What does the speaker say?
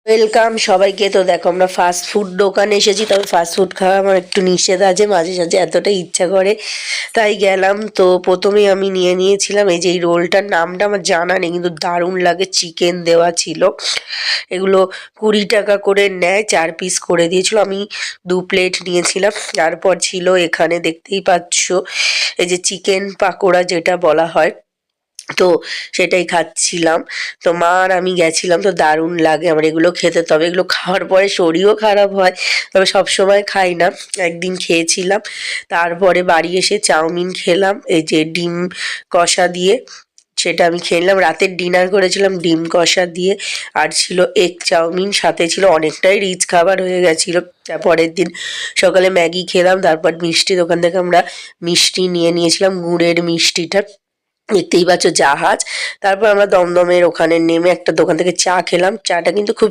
Welcome সবাইকে। তো দেখো আমরা ফাস্ট ফুড দোকানে এসেছি, তবে ফাস্ট ফুড খাওয়া আমার একটু নিষেধ আছে, মাঝে সাঝে এতটাই ইচ্ছা করে তাই গেলাম। তো প্রথমেই আমি নিয়েছিলাম এই যে এই রোলটার নামটা আমার জানা নেই, কিন্তু দারুণ লাগে, চিকেন দেওয়া ছিল। এগুলো 20 টাকা করে নেয়, 4 পিস করে দিয়েছিল। আমি 2 প্লেট নিয়েছিলাম। তারপর ছিল এখানে দেখতেই পাচ্ছ এই যে চিকেন পাকোড়া যেটা বলা হয়, তো সেটাই খাচ্ছিলাম। তো মা আর আমি গেছিলাম, তো দারুণ লাগে আমার এগুলো খেতে। তবে এগুলো খাওয়ার পরে শরীরও খারাপ হয়, তবে সবসময় খাই না, একদিন খেয়েছিলাম। তারপরে বাড়ি এসে চাউমিন খেলাম এই যে ডিম কষা দিয়ে, সেটা আমি খেলাম। রাতের ডিনার করেছিলাম ডিম কষা দিয়ে, আর ছিল এগ চাউমিন, সাথে ছিল অনেকটাই রিচ খাবার হয়ে গেছিলো। পরের দিন সকালে ম্যাগি খেলাম, তারপর মিষ্টি দোকান থেকে আমরা মিষ্টি নিয়েছিলাম, গুড়ের মিষ্টিটা দেখতেই পাচ্ছ, জাহাজ। তারপর আমরা দমদমের ওখানে নেমে একটা দোকান থেকে চা খেলাম, চাটা কিন্তু খুব